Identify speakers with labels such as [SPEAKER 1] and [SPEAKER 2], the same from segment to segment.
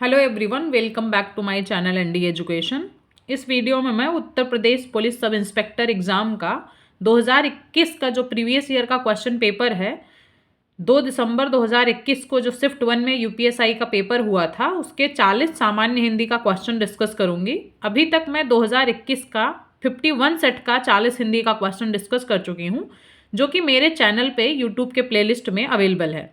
[SPEAKER 1] Hello everyone, welcome back to my channel ND education. इस video में मैं Uttar Pradesh police sub inspector exam का 2021 का जो प्रीवियस ईयर का क्वेश्चन पेपर है, 2 दिसंबर 2021 को जो शिफ्ट 1 में यूपीएसआई का पेपर हुआ था, उसके 40 सामान्य हिंदी का क्वेश्चन डिस्कस करूंगी। अभी तक मैं 2021 का 51 सेट का 40 हिंदी का क्वेश्चन डिस्कस कर चुकी हूँ, जो कि मेरे चैनल पे यूट्यूब के प्लेलिस्ट में अवेलेबल है।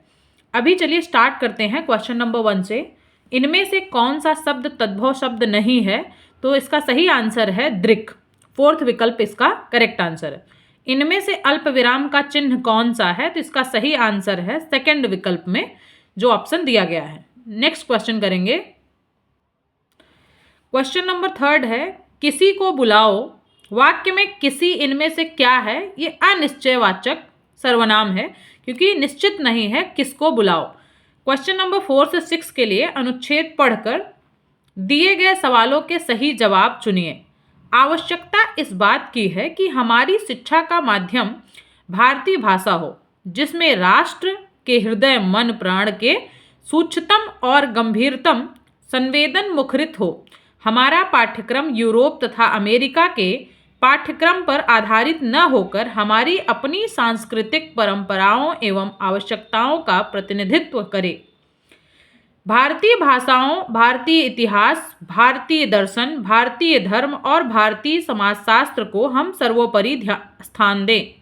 [SPEAKER 1] अभी चलिए स्टार्ट करते हैं क्वेश्चन नंबर 1 से। इनमें से कौन सा शब्द तद्भव शब्द नहीं है? तो इसका सही आंसर है दृक्। फोर्थ विकल्प इसका करेक्ट आंसर है। इनमें से अल्प विराम का चिन्ह कौन सा है? तो इसका सही आंसर है सेकंड विकल्प में जो ऑप्शन दिया गया है। नेक्स्ट क्वेश्चन करेंगे। क्वेश्चन नंबर 3 है, किसी को बुलाओ। वाक्य में किसी इनमें से क्या है? ये अनिश्चयवाचक सर्वनाम है क्योंकि निश्चित नहीं है किसको बुलाओ। क्वेश्चन नंबर 4 से 6 के लिए अनुच्छेद पढ़कर दिए गए सवालों के सही जवाब चुनिए। आवश्यकता इस बात की है कि हमारी शिक्षा का माध्यम भारतीय भाषा हो, जिसमें राष्ट्र के हृदय मन प्राण के सूक्ष्मतम और गंभीरतम संवेदन मुखरित हो। हमारा पाठ्यक्रम यूरोप तथा अमेरिका के पाठ्यक्रम पर आधारित न होकर हमारी अपनी सांस्कृतिक परंपराओं एवं आवश्यकताओं का प्रतिनिधित्व करे। भारतीय भाषाओं, भारतीय इतिहास, भारतीय दर्शन, भारतीय धर्म और भारतीय समाजशास्त्र को हम सर्वोपरि स्थान दें।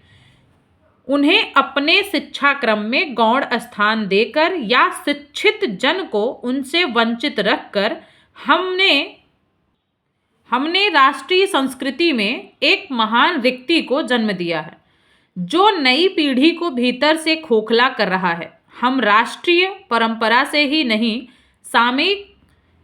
[SPEAKER 1] उन्हें अपने शिक्षा क्रम में गौण स्थान देकर या शिक्षित जन को उनसे वंचित रखकर हमने राष्ट्रीय संस्कृति में एक महान रिक्ति को जन्म दिया है, जो नई पीढ़ी को भीतर से खोखला कर रहा है। हम राष्ट्रीय परंपरा से ही नहीं, सामयिक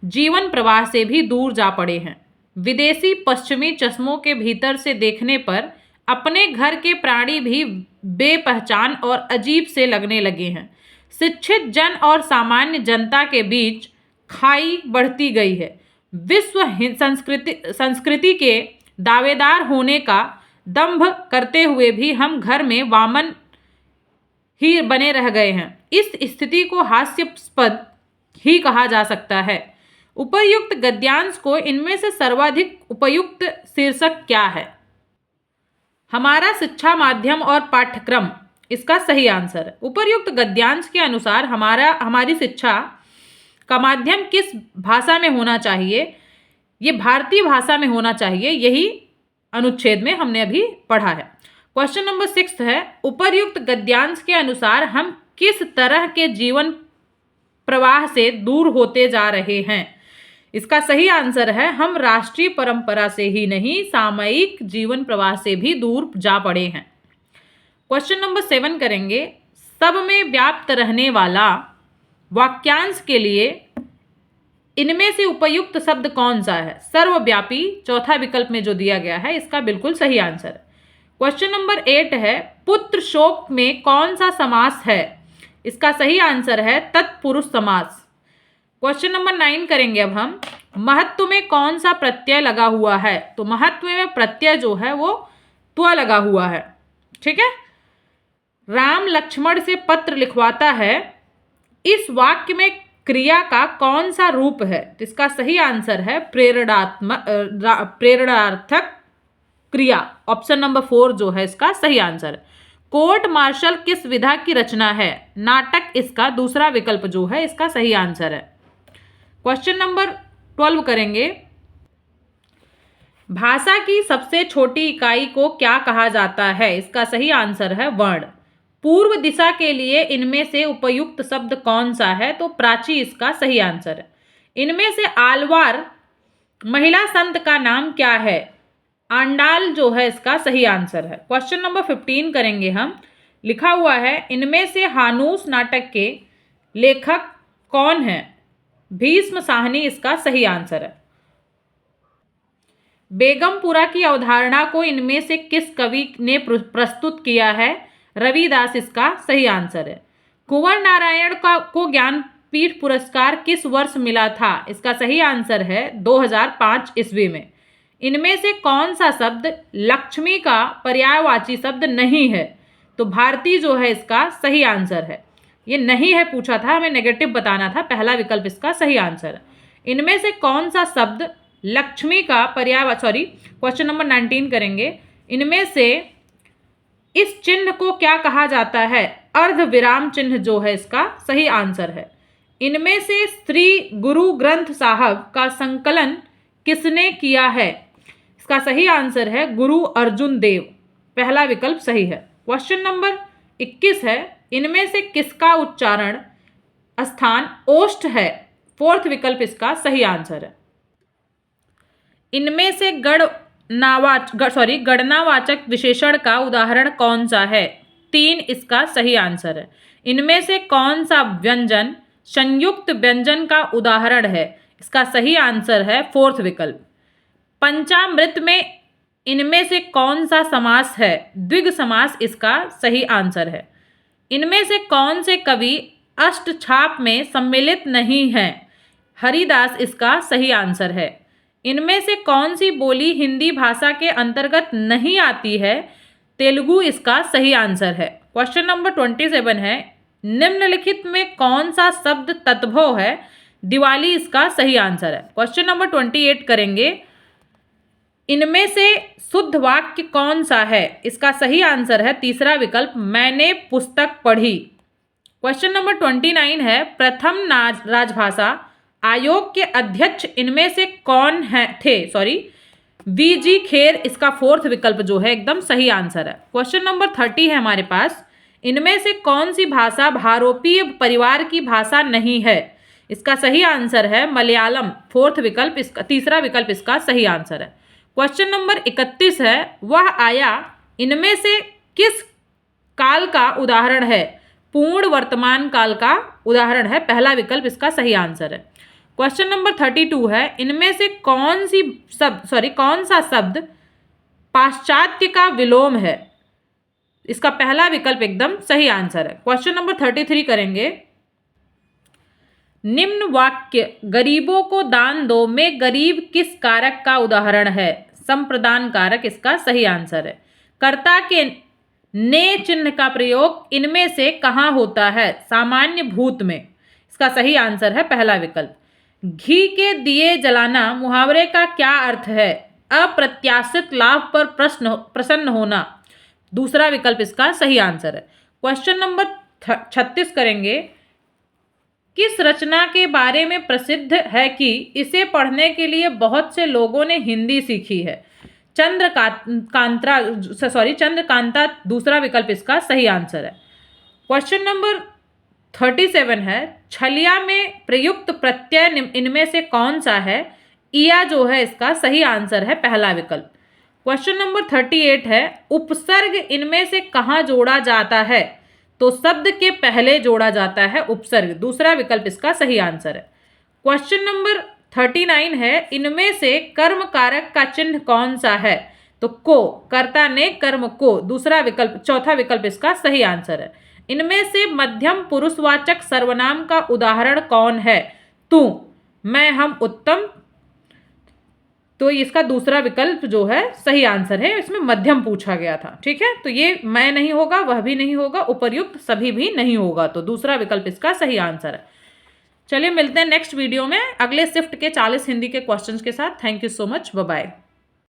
[SPEAKER 1] जीवन प्रवाह से भी दूर जा पड़े हैं। विदेशी पश्चिमी चश्मों के भीतर से देखने पर अपने घर के प्राणी भी बेपहचान और अजीब से लगने लगे हैं। शिक्षित जन और सामान्य जनता के बीच खाई बढ़ती गई है। विश्व संस्कृति के दावेदार होने का दंभ करते हुए भी हम घर में वामन ही बने रह गए हैं। इस स्थिति को हास्यास्पद ही कहा जा सकता है। उपर्युक्त गद्यांश को इनमें से सर्वाधिक उपयुक्त शीर्षक क्या है? हमारा शिक्षा माध्यम और पाठ्यक्रम इसका सही आंसर है। उपर्युक्त गद्यांश के अनुसार हमारी शिक्षा का माध्यम किस भाषा में होना चाहिए? ये भारतीय भाषा में होना चाहिए। यही अनुच्छेद में हमने अभी पढ़ा है। क्वेश्चन नंबर 6 है, उपर्युक्त गद्यांश के अनुसार हम किस तरह के जीवन प्रवाह से दूर होते जा रहे हैं? इसका सही आंसर है हम राष्ट्रीय परंपरा से ही नहीं, सामयिक जीवन प्रवाह से भी दूर जा पड़े हैं। क्वेश्चन नंबर 7 करेंगे। सब में व्याप्त रहने वाला वाक्यांश के लिए इनमें से उपयुक्त शब्द कौन सा है? सर्वव्यापी चौथा विकल्प में जो दिया गया है, इसका बिल्कुल सही आंसर है। क्वेश्चन नंबर 8 है, पुत्र शोक में कौन सा समास है? इसका सही आंसर है तत्पुरुष समास। क्वेश्चन नंबर 9 करेंगे अब हम। महत्व में कौन सा प्रत्यय लगा हुआ है? तो महत्व में प्रत्यय जो है वो त्व लगा हुआ है। ठीक है। राम लक्ष्मण से पत्र लिखवाता है, इस वाक्य में क्रिया का कौन सा रूप है? तो इसका सही आंसर है प्रेरणार्थक क्रिया। ऑप्शन नंबर 4 जो है इसका सही आंसर है। कोर्ट मार्शल किस विधा की रचना है? नाटक इसका दूसरा विकल्प जो है इसका सही आंसर है। क्वेश्चन नंबर 12 करेंगे। भाषा की सबसे छोटी इकाई को क्या कहा जाता है? इसका सही आंसर है वर्ण। पूर्व दिशा के लिए इनमें से उपयुक्त शब्द कौन सा है? तो प्राची इसका सही आंसर है। इनमें से आलवार महिला संत का नाम क्या है? आंडाल जो है इसका सही आंसर है। क्वेश्चन नंबर 15 करेंगे हम। लिखा हुआ है, इनमें से हानूस नाटक के लेखक कौन है? भीष्म साहनी इसका सही आंसर है। बेगमपुरा की अवधारणा को इनमें से किस कवि ने प्रस्तुत किया है? रविदास इसका सही आंसर है। कुंवर नारायण को ज्ञानपीठ पुरस्कार किस वर्ष मिला था? इसका सही आंसर है 2005 ईस्वी में। इनमें से कौन सा शब्द लक्ष्मी का पर्यायवाची शब्द नहीं है? तो भारती जो है इसका सही आंसर है। ये नहीं है पूछा था, हमें नेगेटिव बताना था, पहला विकल्प इसका सही आंसर है। इनमें से कौन सा शब्द लक्ष्मी का क्वेश्चन नंबर 19 करेंगे। इनमें से इस चिन्ह को क्या कहा जाता है? अर्ध विराम चिन्ह जो है इसका सही आंसर है। इनमें से श्री गुरु ग्रंथ साहब का संकलन किसने किया है? इसका सही आंसर है गुरु अर्जुन देव, पहला विकल्प सही है। क्वेश्चन नंबर 21 है, इनमें से किसका उच्चारण स्थान ओष्ठ है? फोर्थ विकल्प इसका सही आंसर है। इनमें से गणनावाचक विशेषण का उदाहरण कौन सा है? 3 इसका सही आंसर है। इनमें से कौन सा व्यंजन संयुक्त व्यंजन का उदाहरण है? इसका सही आंसर है फोर्थ विकल्प। पंचामृत में इनमें से कौन सा समास है? द्विग समास इसका सही आंसर है। इनमें से कौन से कवि अष्टछाप में सम्मिलित नहीं हैं? हरिदास इसका सही आंसर है। इनमें से कौन सी बोली हिंदी भाषा के अंतर्गत नहीं आती है? तेलुगु इसका सही आंसर है। क्वेश्चन नंबर 27 है, निम्नलिखित में कौन सा शब्द तद्भव है? दिवाली इसका सही आंसर है। क्वेश्चन नंबर 28 करेंगे, इनमें से शुद्ध वाक्य कौन सा है? इसका सही आंसर है तीसरा विकल्प, मैंने पुस्तक पढ़ी। क्वेश्चन नंबर 29 है, प्रथम राजभाषा आयोग के अध्यक्ष इनमें से कौन थे? वीजी खेर इसका फोर्थ विकल्प जो है एकदम सही आंसर है। क्वेश्चन नंबर 30 है हमारे पास, इनमें से कौन सी भाषा भारोपीय परिवार की भाषा नहीं है? इसका सही आंसर है मलयालम, फोर्थ विकल्प इसका, तीसरा विकल्प इसका सही आंसर है। क्वेश्चन नंबर 31 है, वह आया इनमें से किस काल का उदाहरण है? पूर्ण वर्तमान काल का उदाहरण है, पहला विकल्प इसका सही आंसर है। क्वेश्चन नंबर 32 है, इनमें से कौन सा शब्द पाश्चात्य का विलोम है? इसका पहला विकल्प एकदम सही आंसर है। क्वेश्चन नंबर 33 करेंगे, निम्न वाक्य गरीबों को दान दो में गरीब किस कारक का उदाहरण है? संप्रदान कारक इसका सही आंसर है। कर्ता के ने चिन्ह का प्रयोग इनमें से कहाँ होता है? सामान्य भूत में, इसका सही आंसर है पहला विकल्प। घी के दिए जलाना मुहावरे का क्या अर्थ है? अप्रत्याशित लाभ पर प्रसन्न होना, दूसरा विकल्प इसका सही आंसर है। क्वेश्चन नंबर 36 करेंगे, किस रचना के बारे में प्रसिद्ध है कि इसे पढ़ने के लिए बहुत से लोगों ने हिंदी सीखी है? चंद्रकांता दूसरा विकल्प इसका सही आंसर है। क्वेश्चन नंबर 37 है, छलिया में प्रयुक्त प्रत्यय इनमें से कौन सा है? इया जो है इसका सही आंसर है पहला विकल्प। क्वेश्चन नंबर 38 है, उपसर्ग इनमें से कहाँ जोड़ा जाता है? तो शब्द के पहले जोड़ा जाता है उपसर्ग, दूसरा विकल्प इसका सही आंसर है। क्वेश्चन नंबर 39 है, इनमें से कर्म कारक का चिन्ह कौन सा है? तो को, कर्ता ने कर्म को, दूसरा विकल्प, चौथा विकल्प इसका सही आंसर है। इनमें से मध्यम पुरुषवाचक सर्वनाम का उदाहरण कौन है? तू, मैं, हम, उत्तम, तो इसका दूसरा विकल्प जो है सही आंसर है। इसमें मध्यम पूछा गया था, ठीक है, तो ये मैं नहीं होगा, वह भी नहीं होगा, उपर्युक्त सभी भी नहीं होगा, तो दूसरा विकल्प इसका सही आंसर है। चलिए मिलते हैं नेक्स्ट वीडियो में अगले शिफ्ट के 40 हिंदी के क्वेश्चंस के साथ। Thank you so much, bye bye.